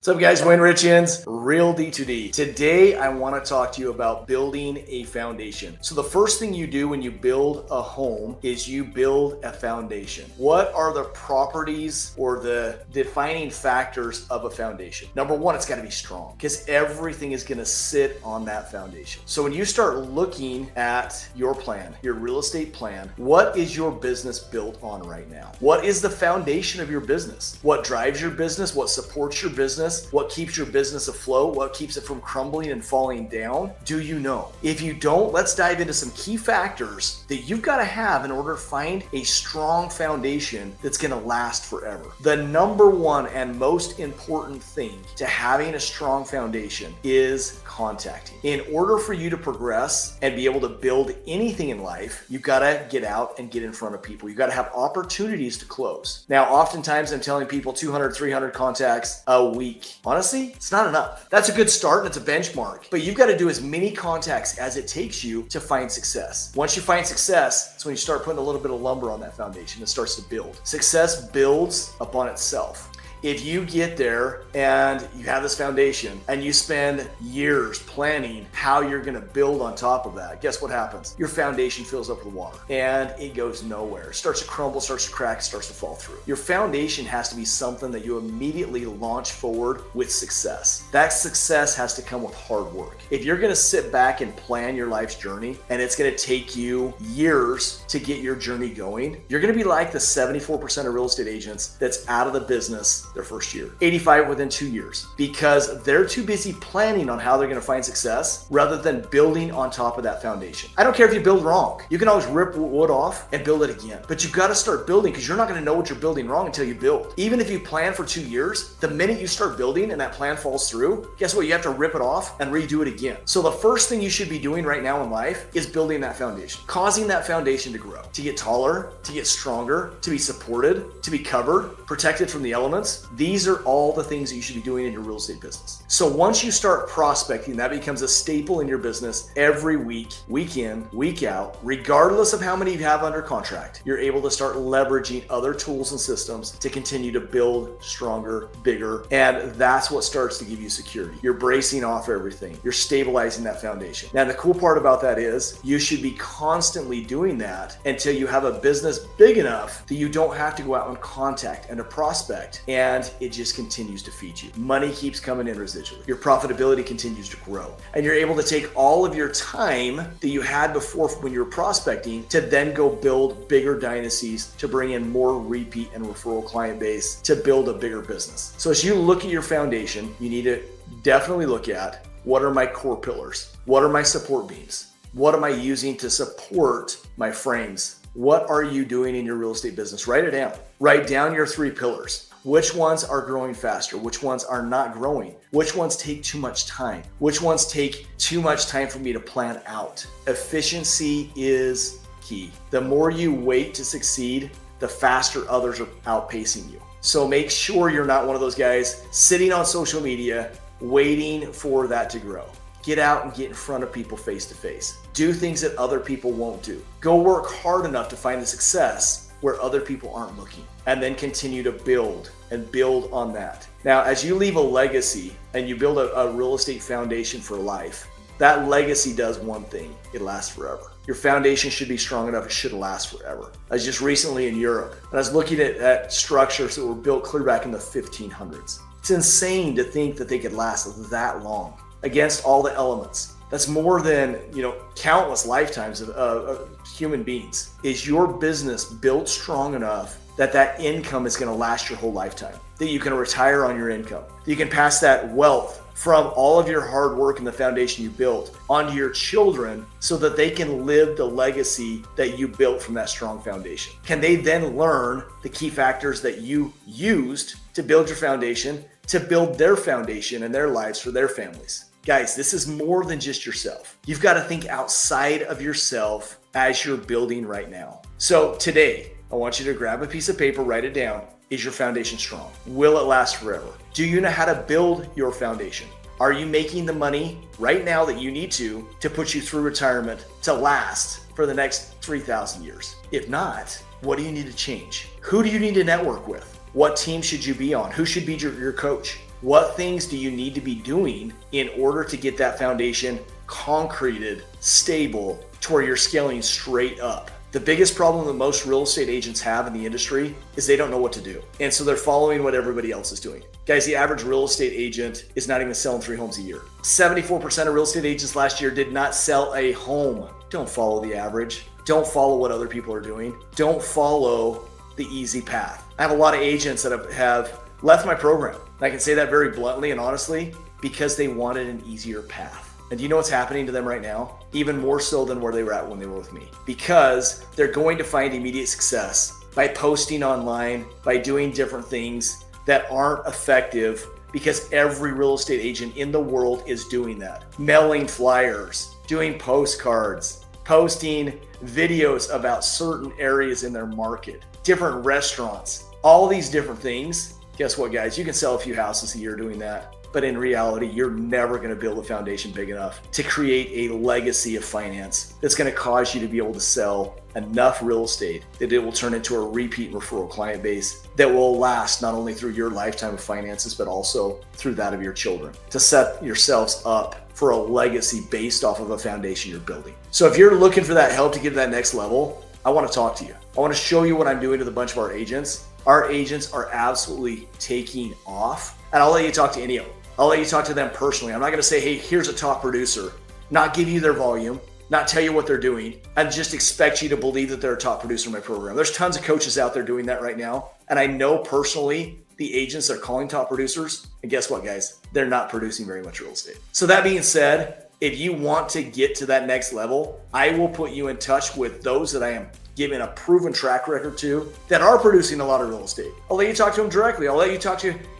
What's up guys, Wayne Richens, Real D2D. Today I want to talk to you about building a foundation. So the first thing you do when you build a home is you build a foundation. What are the properties or the defining factors of a foundation? Number one, it's got to be strong because everything is going to sit on that foundation. So when you start looking at your plan, your real estate plan, what is your business built on right now? What is the foundation of your business? What drives your business? What supports your business? What keeps your business afloat? What keeps it from crumbling and falling down? Do you know? If you don't, let's dive into some key factors that you've got to have in order to find a strong foundation that's going to last forever. The number one and most important thing to having a strong foundation is contacting. In order for you to progress and be able to build anything in life, you've got to get out and get in front of people. You've got to have opportunities to close. Now, oftentimes I'm telling people 200, 300 contacts a week. Honestly, it's not enough. That's a good start and it's a benchmark, but you've got to do as many contacts as it takes you to find success. Once you find success, it's when you start putting a little bit of lumber on that foundation. It starts to build. Success builds upon itself. If you get there and you have this foundation and you spend years planning how you're going to build on top of that, guess what happens? Your foundation fills up with water and it goes nowhere. It starts to crumble, starts to crack, starts to fall through. Your foundation has to be something that you immediately launch forward with success. That success has to come with hard work. If you're going to sit back and plan your life's journey and it's going to take you years to get your journey going, you're going to be like the 74% of real estate agents that's out of the business their first year, 85 within 2 years, because they're too busy planning on how they're going to find success rather than building on top of that foundation. I don't care if you build wrong. You can always rip wood off and build it again, but you've got to start building because you're not going to know what you're building wrong until you build. Even if you plan for 2 years, the minute you start building and that plan falls through, guess what? You have to rip it off and redo it again. So the first thing you should be doing right now in life is building that foundation, causing that foundation to grow, to get taller, to get stronger, to be supported, to be covered, protected from the elements. These are all the things that you should be doing in your real estate business. So once you start prospecting, that becomes a staple in your business every week, week in, week out, regardless of how many you have under contract. You're able to start leveraging other tools and systems to continue to build stronger, bigger, and that's what starts to give you security. You're bracing off everything. You're stabilizing that foundation. Now, the cool part about that is you should be constantly doing that until you have a business big enough that you don't have to go out and contact and to prospect, and it just continues to feed you. Money keeps coming in residually. Your profitability continues to grow. And you're able to take all of your time that you had before when you were prospecting to then go build bigger dynasties, to bring in more repeat and referral client base, to build a bigger business. So as you look at your foundation, you need to definitely look at, what are my core pillars? What are my support beams? What am I using to support my frames? What are you doing in your real estate business? Write it down. Write down your 3 pillars. Which ones are growing faster? Which ones are not growing? Which ones take too much time? Which ones take too much time for me to plan out? Efficiency is key. The more you wait to succeed, the faster others are outpacing you. So make sure you're not one of those guys sitting on social media waiting for that to grow. Get out and get in front of people face to face. Do things that other people won't do. Go work hard enough to find the success where other people aren't looking, and then continue to build and build on that. Now, as you leave a legacy and you build a real estate foundation for life, that legacy does one thing: it lasts forever. Your foundation should be strong enough, it should last forever. I was just recently in Europe and I was looking at structures that were built clear back in the 1500s. It's insane to think that they could last that long against all the elements. That's more than, countless lifetimes of human beings. Is your business built strong enough that that income is going to last your whole lifetime? That you can retire on your income? That you can pass that wealth from all of your hard work and the foundation you built onto your children so that they can live the legacy that you built from that strong foundation? Can they then learn the key factors that you used to build your foundation, to build their foundation and their lives for their families? Guys, this is more than just yourself. You've got to think outside of yourself as you're building right now. So today, I want you to grab a piece of paper, write it down. Is your foundation strong? Will it last forever? Do you know how to build your foundation? Are you making the money right now that you need to put you through retirement to last for the next 3,000 years? If not, what do you need to change? Who do you need to network with? What team should you be on? Who should be your coach? What things do you need to be doing in order to get that foundation concreted, stable, to where you're scaling straight up? The biggest problem that most real estate agents have in the industry is they don't know what to do. And so they're following what everybody else is doing. Guys, the average real estate agent is not even selling 3 homes a year. 74% of real estate agents last year did not sell a home. Don't follow the average. Don't follow what other people are doing. Don't follow the easy path. I have a lot of agents that have left my program. I can say that very bluntly and honestly because they wanted an easier path. And do you know what's happening to them right now? Even more so than where they were at when they were with me. Because they're going to find immediate success by posting online, by doing different things that aren't effective, because every real estate agent in the world is doing that. Mailing flyers, doing postcards, posting videos about certain areas in their market, different restaurants, all these different things. Guess what, guys? You can sell a few houses a year doing that. But in reality, you're never going to build a foundation big enough to create a legacy of finance that's going to cause you to be able to sell enough real estate that it will turn into a repeat referral client base that will last not only through your lifetime of finances, but also through that of your children, to set yourselves up for a legacy based off of a foundation you're building. So if you're looking for that help to get to that next level, I want to talk to you. I want to show you what I'm doing with a bunch of our agents. Our agents are absolutely taking off, and I'll let you talk to any of them. I'll let you talk to them personally. I'm not going to say, hey, here's a top producer, not give you their volume, not tell you what they're doing, and just expect you to believe that they're a top producer in my program. There's tons of coaches out there doing that right now. And I know personally the agents that are calling top producers, and guess what, guys? They're not producing very much real estate. So that being said, if you want to get to that next level, I will put you in touch with those that I am giving a proven track record to that are producing a lot of real estate. I'll let you talk to them directly. I'll let you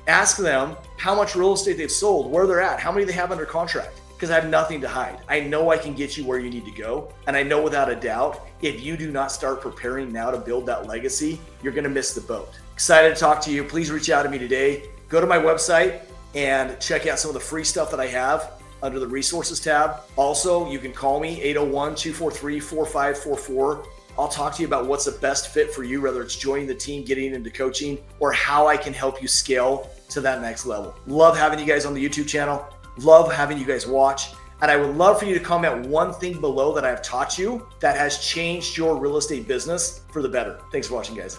ask them how much real estate they've sold, where they're at, how many they have under contract, because I have nothing to hide. I know I can get you where you need to go. And I know without a doubt, if you do not start preparing now to build that legacy, you're going to miss the boat. Excited to talk to you. Please reach out to me today. Go to my website and check out some of the free stuff that I have under the resources tab. Also, you can call me 801-243-4544. I'll talk to you about what's the best fit for you, whether it's joining the team, getting into coaching, or how I can help you scale to that next level. Love having you guys on the YouTube channel. Love having you guys watch. And I would love for you to comment one thing below that I've taught you that has changed your real estate business for the better. Thanks for watching, guys.